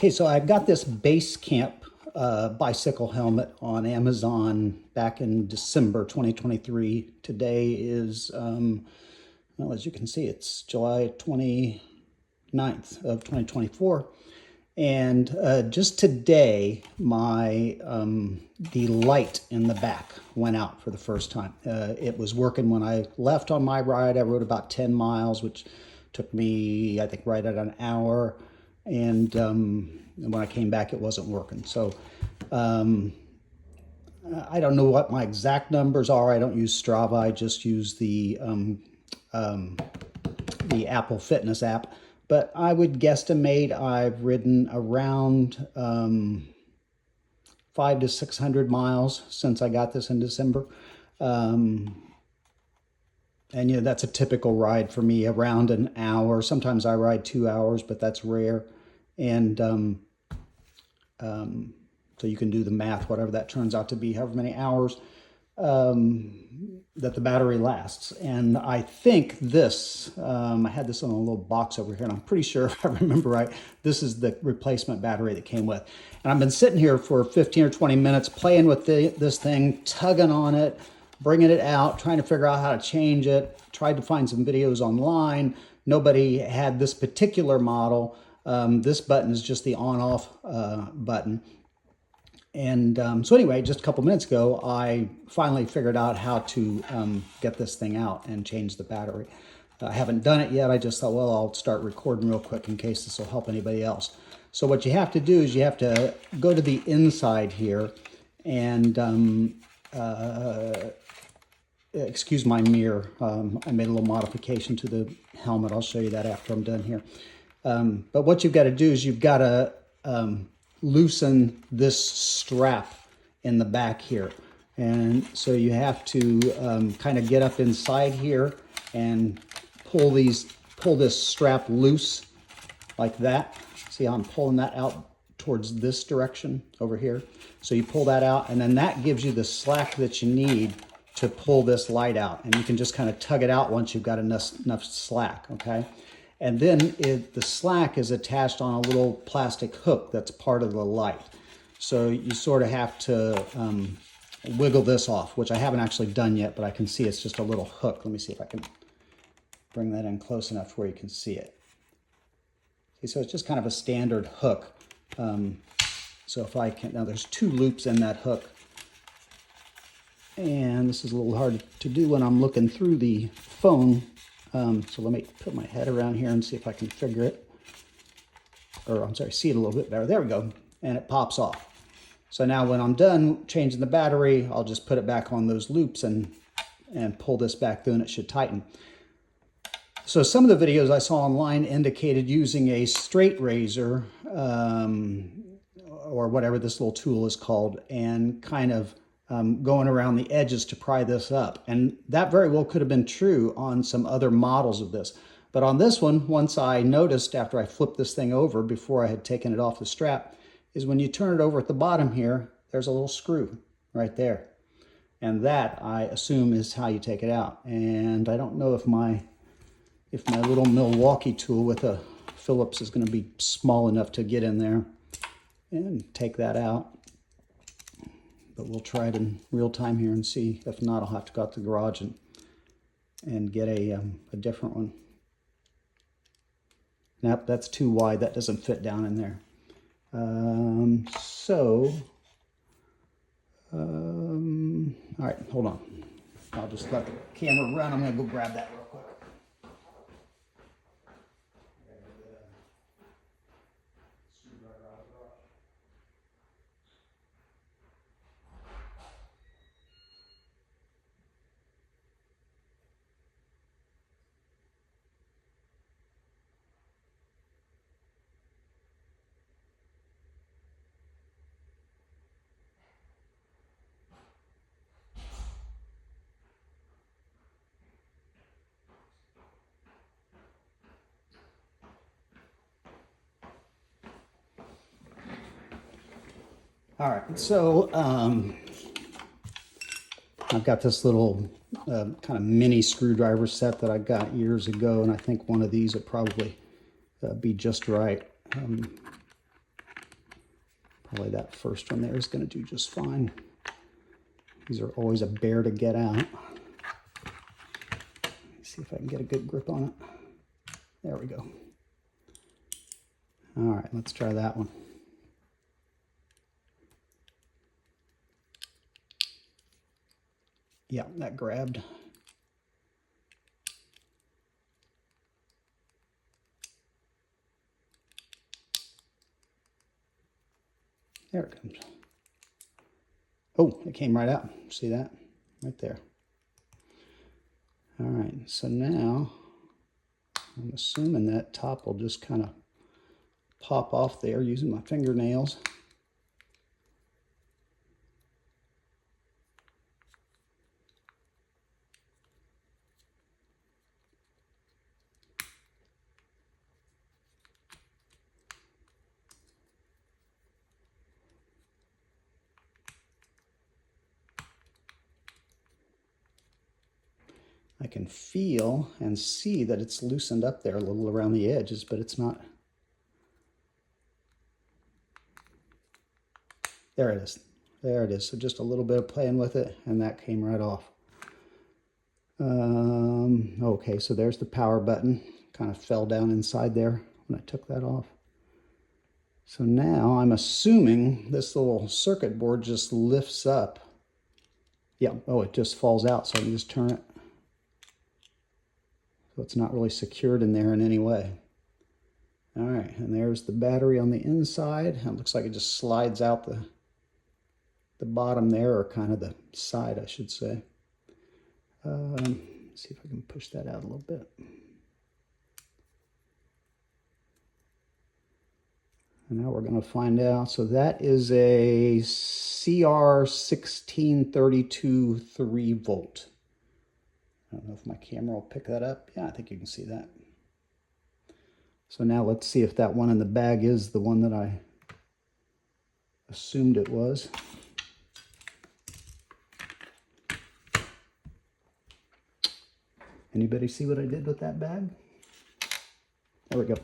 Okay, so I got this Basecamp bicycle helmet on Amazon back in December 2023. Today is, well, as you can see, it's July 29th of 2024. And just today, the light in the back went out for the first time. It was working when I left on my ride. I rode about 10 miles, which took me, I think, right at an hour. And when I came back, it wasn't working. So I don't know what my exact numbers are. I don't use Strava. I just use the Apple Fitness app. But I would guesstimate I've ridden around 500 to 600 miles since I got this in December. And, you know, that's a typical ride for me, around an hour. Sometimes I ride 2 hours, but that's rare. And so you can do the math, whatever that turns out to be, however many hours that the battery lasts. And I think this, I had this on a little box over here, and I'm pretty sure, if I remember right, this is the replacement battery that came with. And I've been sitting here for 15 or 20 minutes playing with this thing, tugging on it, bringing it out, trying to figure out how to change it. Tried to find some videos online. Nobody had this particular model. This button is just the on-off button. And so anyway, just a couple minutes ago, I finally figured out how to get this thing out and change the battery. I haven't done it yet. I just thought, well, I'll start recording real quick in case this will help anybody else. So what you have to do is you have to go to the inside here and excuse my mirror. I made a little modification to the helmet. I'll show you that after I'm done here. But what you've got to do is you've got to loosen this strap in the back here. And so you have to kind of get up inside here and pull this strap loose like that. See how I'm pulling that out towards this direction over here? So you pull that out, and then that gives you the slack that you need to pull this light out. And you can just kind of tug it out once you've got enough slack, okay? And then the slack is attached on a little plastic hook that's part of the light. So you sort of have to wiggle this off, which I haven't actually done yet, but I can see it's just a little hook. Let me see if I can bring that in close enough where you can see it. See, so it's just kind of a standard hook. So if I can, now there's 2 loops in that hook. And this is a little hard to do when I'm looking through the phone. So let me put my head around here and see if I can figure it. Or I'm sorry, see it a little bit better. There we go. And it pops off. So now when I'm done changing the battery, I'll just put it back on those loops and pull this back through, and it should tighten. So some of the videos I saw online indicated using a straight razor or whatever this little tool is called, and kind of going around the edges to pry this up. And that very well could have been true on some other models of this. But on this one, once I noticed after I flipped this thing over before I had taken it off the strap, is when you turn it over at the bottom here, there's a little screw right there. And that, I assume, is how you take it out. And I don't know if my little Milwaukee tool with a Phillips is going to be small enough to get in there and take that out. But we'll try it in real time here and see. If not, I'll have to go out to the garage and get a different one. Nope, that's too wide. That doesn't fit down in there. All right, hold on. I'll just let the camera run. I'm going to go grab that real quick. All right, so I've got this little kind of mini screwdriver set that I got years ago, and I think one of these would probably be just right. Probably that first one there is going to do just fine. These are always a bear to get out. Let me see if I can get a good grip on it. There we go. All right, let's try that one. Yeah, that grabbed. There it comes. Oh, it came right out. See that? Right there. All right, so now I'm assuming that top will just kind of pop off there using my fingernails. I can feel and see that it's loosened up there a little around the edges, but it's not. There it is. There it is. So just a little bit of playing with it, and that came right off. Okay, so there's the power button. Kind of fell down inside there when I took that off. So now I'm assuming this little circuit board just lifts up. Yeah, oh, it just falls out, so I can just turn it. So it's not really secured in there in any way. All right, and there's the battery on the inside. It looks like it just slides out the bottom there, or kind of the side, I should say. Let's see if I can push that out a little bit. And now we're going to find out. So that is a CR1632 3 volt. I don't know if my camera will pick that up. Yeah, I think you can see that. So now let's see if that one in the bag is the one that I assumed it was. Anybody see what I did with that bag? There we go.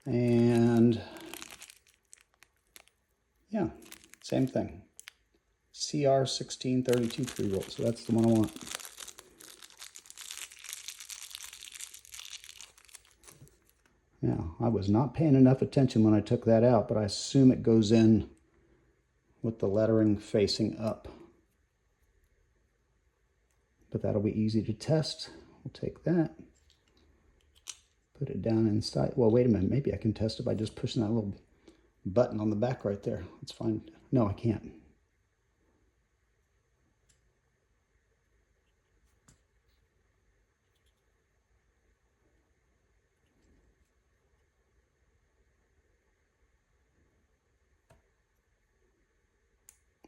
And yeah, same thing. CR1632 3 volts. So that's the one I want. Now, I was not paying enough attention when I took that out, but I assume it goes in with the lettering facing up. But that'll be easy to test. We'll take that, put it down inside. Well, wait a minute. Maybe I can test it by just pushing that little button on the back right there. Let's find. No, I can't.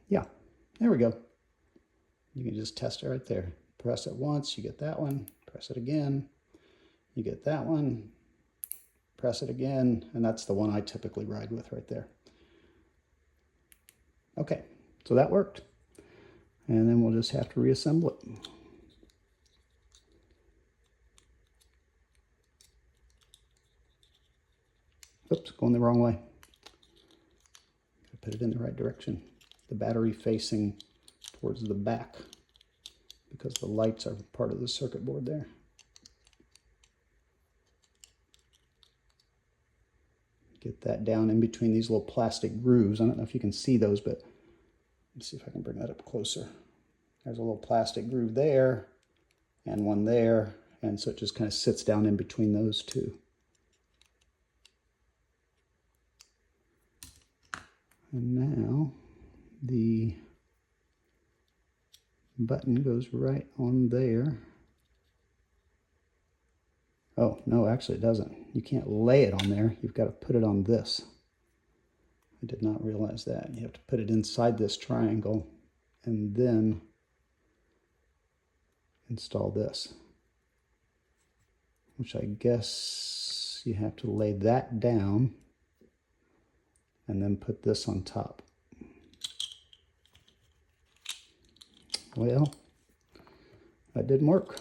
Yeah, there we go. You can just test it right there. Press it once, you get that one. Press it again, you get that one. Press it again, and that's the one I typically ride with right there. Okay, so that worked. And then we'll just have to reassemble it. Oops, going the wrong way. Put it in the right direction. The battery facing towards the back, because the lights are part of the circuit board there. Get that down in between these little plastic grooves. I don't know if you can see those, but let's see if I can bring that up closer. There's a little plastic groove there and one there, and so it just kind of sits down in between those two. And now the button goes right on there. Oh, no, actually it doesn't. You can't lay it on there. You've got to put it on this. I did not realize that. You have to put it inside this triangle and then install this, which I guess you have to lay that down and then put this on top. Well, that didn't work.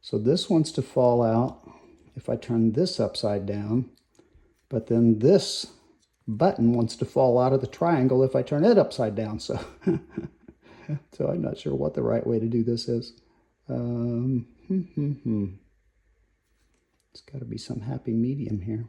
So this wants to fall out. If I turn this upside down, But then this button wants to fall out of the triangle if I turn it upside down. So, so I'm not sure what the right way to do this is. It's got to be some happy medium here.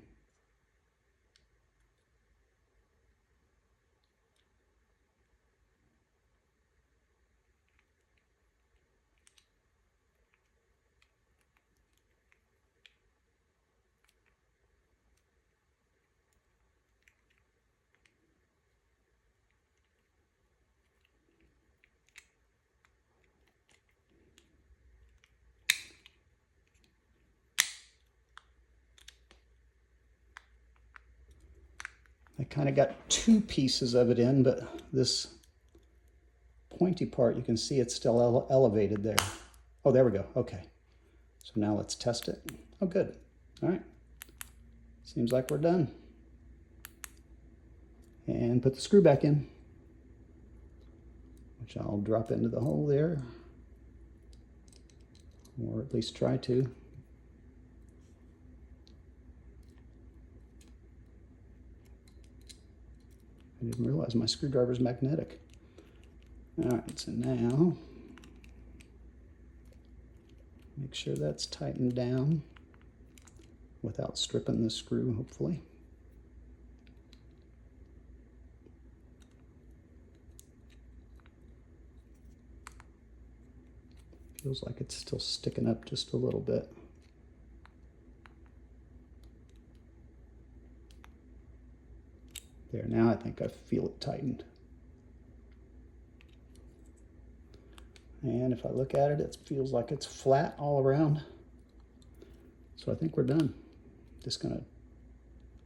I kind of got two pieces of it in, but this pointy part, you can see it's still elevated there. Oh, there we go. Okay. So now let's test it. Oh, good. All right. Seems like we're done. And put the screw back in, which I'll drop into the hole there, or at least try to. I didn't realize my screwdriver is magnetic. All right, so now make sure that's tightened down without stripping the screw, hopefully. Feels like it's still sticking up just a little bit. There, now I think I feel it tightened. And if I look at it, it feels like it's flat all around. So I think we're done. Just gonna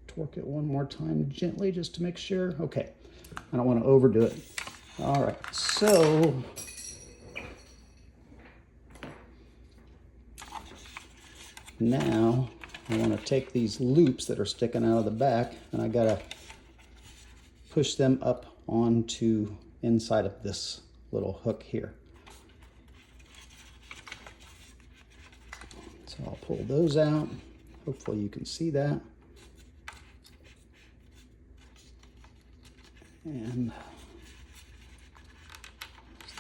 torque it one more time gently just to make sure. Okay, I don't want to overdo it. All right, so now I want to take these loops that are sticking out of the back, and I gotta push them up onto inside of this little hook here. So I'll pull those out. Hopefully you can see that. And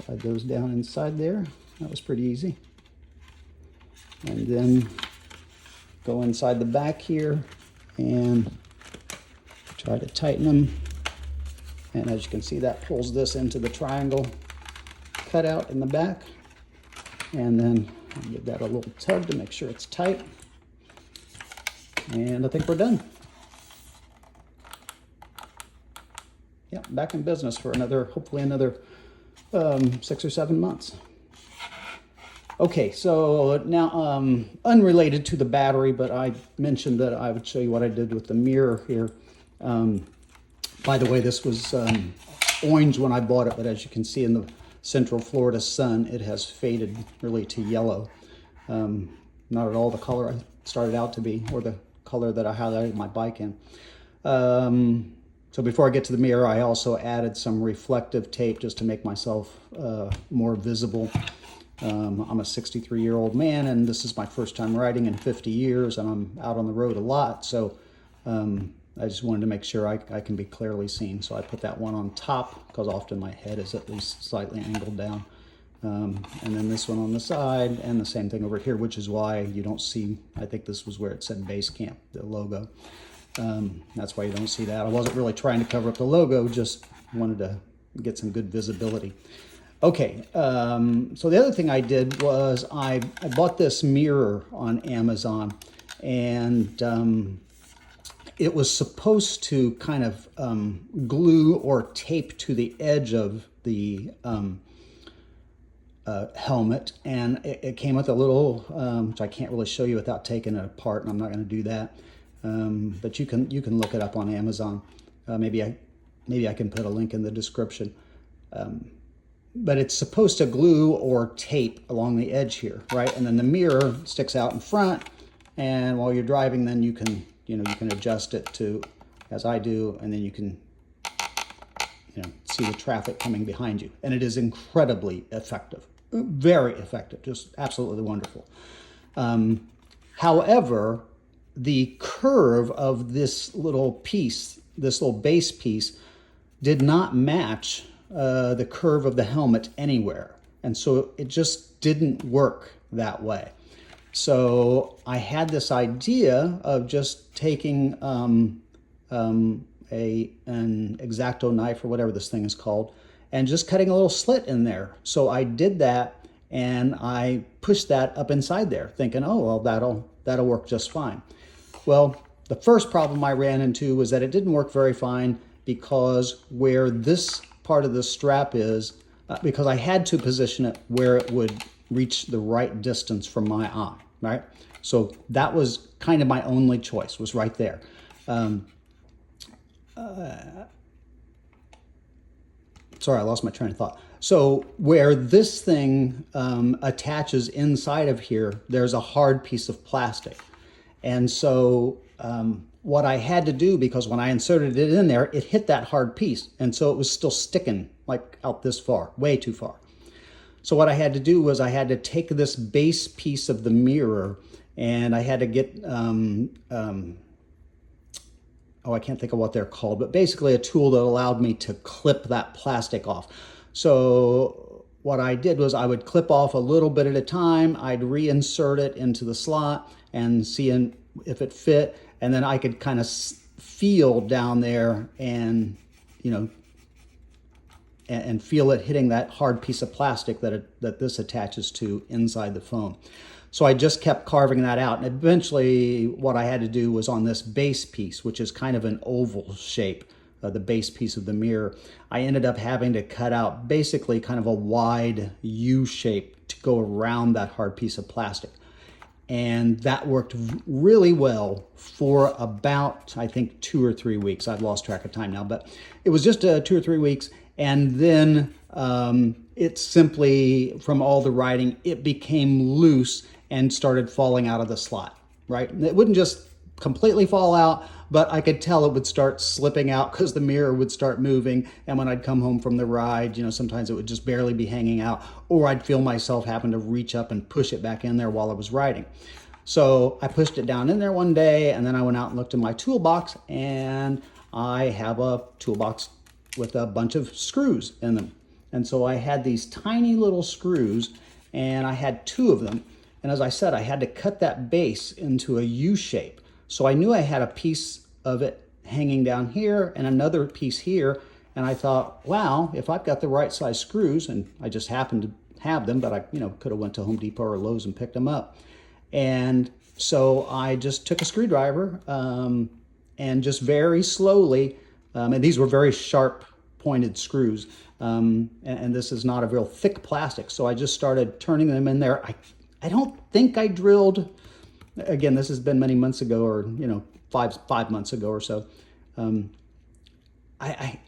slide those down inside there. That was pretty easy. And then go inside the back here and try to tighten them. And as you can see, that pulls this into the triangle cutout in the back. And then I'll give that a little tug to make sure it's tight. And I think we're done. Yeah, back in business for another, hopefully another 6 or 7 months. Okay, so now unrelated to the battery, but I mentioned that I would show you what I did with the mirror here. By the way, this was orange when I bought it, but as you can see in the Central Florida sun, it has faded really to yellow. Not at all the color I started out to be, or the color that I highlighted my bike in. So before I get to the mirror, I also added some reflective tape just to make myself more visible. I'm a 63-year-old man, and this is my first time riding in 50 years, and I'm out on the road a lot, so I just wanted to make sure I can be clearly seen. So I put that one on top, because often my head is at least slightly angled down. And then this one on the side, and the same thing over here, which is why you don't see, I think this was where it said Basecamp, the logo. That's why you don't see that. I wasn't really trying to cover up the logo, just wanted to get some good visibility. Okay, so the other thing I did was I bought this mirror on Amazon, and it was supposed to kind of glue or tape to the edge of the helmet, and it came with a little, which I can't really show you without taking it apart, and I'm not going to do that. But you can look it up on Amazon. Maybe I can put a link in the description. But it's supposed to glue or tape along the edge here, right? And then the mirror sticks out in front, and while you're driving, then you can adjust it to, as I do, and then you can see the traffic coming behind you. And it is incredibly effective, very effective, just absolutely wonderful. However, the curve of this little piece, this little base piece, did not match the curve of the helmet anywhere. And so it just didn't work that way. So I had this idea of just taking an X-Acto knife or whatever this thing is called, and just cutting a little slit in there. So I did that, and I pushed that up inside there, thinking, oh, well, that'll work just fine. Well, the first problem I ran into was that it didn't work very fine because where this part of the strap is, because I had to position it where it would reach the right distance from my eye, right? So that was kind of my only choice, was right there. Sorry, I lost my train of thought. So where this thing attaches inside of here, there's a hard piece of plastic. And so what I had to do, because when I inserted it in there, it hit that hard piece. And so it was still sticking like out this far, way too far. So what I had to do was I had to take this base piece of the mirror, and I had to get, I can't think of what they're called, but basically a tool that allowed me to clip that plastic off. So what I did was I would clip off a little bit at a time. I'd reinsert it into the slot and see if it fit. And then I could kind of feel down there and, and feel it hitting that hard piece of plastic that this attaches to inside the foam. So I just kept carving that out. And eventually what I had to do was on this base piece, which is kind of an oval shape, the base piece of the mirror, I ended up having to cut out basically kind of a wide U shape to go around that hard piece of plastic. And that worked really well for about, I think, 2 or 3 weeks. I've lost track of time now, but it was just 2 or 3 weeks. And then it simply, from all the writing, it became loose and started falling out of the slot, right? It wouldn't just completely fall out, but I could tell it would start slipping out because the mirror would start moving. And when I'd come home from the ride, sometimes it would just barely be hanging out, or I'd feel myself having to reach up and push it back in there while I was riding. So I pushed it down in there one day, and then I went out and looked in my toolbox, and I have a toolbox with a bunch of screws in them. And so I had these tiny little screws, and I had 2 of them. And as I said, I had to cut that base into a U shape. So I knew I had a piece of it hanging down here and another piece here. And I thought, wow, if I've got the right size screws, and I just happened to have them, but I could have went to Home Depot or Lowe's and picked them up. And so I just took a screwdriver and just very slowly, and these were very sharp pointed screws, and this is not a real thick plastic. So I just started turning them in there. I don't think I drilled, again, this has been many months ago, or, 5 months ago or so. I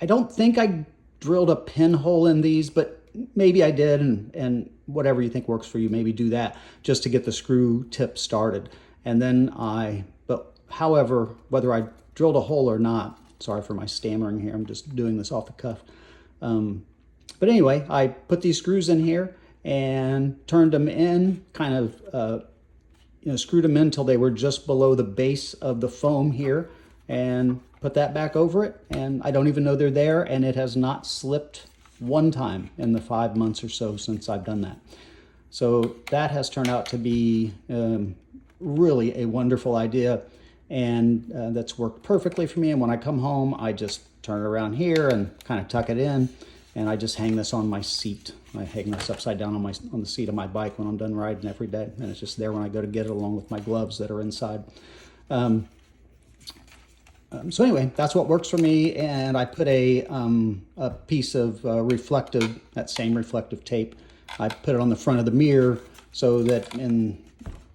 don't think I drilled a pinhole in these, but maybe I did, and whatever you think works for you, maybe do that just to get the screw tip started. And then however, whether I drilled a hole or not, sorry for my stammering here, I'm just doing this off the cuff. But anyway, I put these screws in here and turned them in, kind of, screwed them in until they were just below the base of the foam here, and put that back over it. And I don't even know they're there, and it has not slipped one time in the 5 months or so since I've done that. So that has turned out to be really a wonderful idea, and that's worked perfectly for me. And when I come home, I just turn it around here and kind of tuck it in, and I just hang this on my seat. I hang this upside down on the seat of my bike when I'm done riding every day, and it's just there when I go to get it, along with my gloves that are inside. So anyway, that's what works for me, and I put a piece of that same reflective tape. I put it on the front of the mirror so that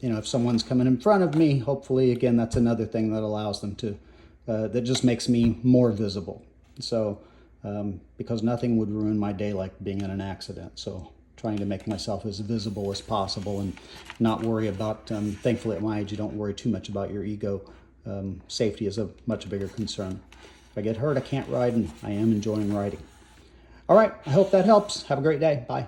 if someone's coming in front of me, hopefully, again, that's another thing that allows them to, that just makes me more visible. So, because nothing would ruin my day like being in an accident. So trying to make myself as visible as possible and not worry about, thankfully at my age, you don't worry too much about your ego. Safety is a much bigger concern. If I get hurt, I can't ride, and I am enjoying riding. All right, I hope that helps. Have a great day. Bye.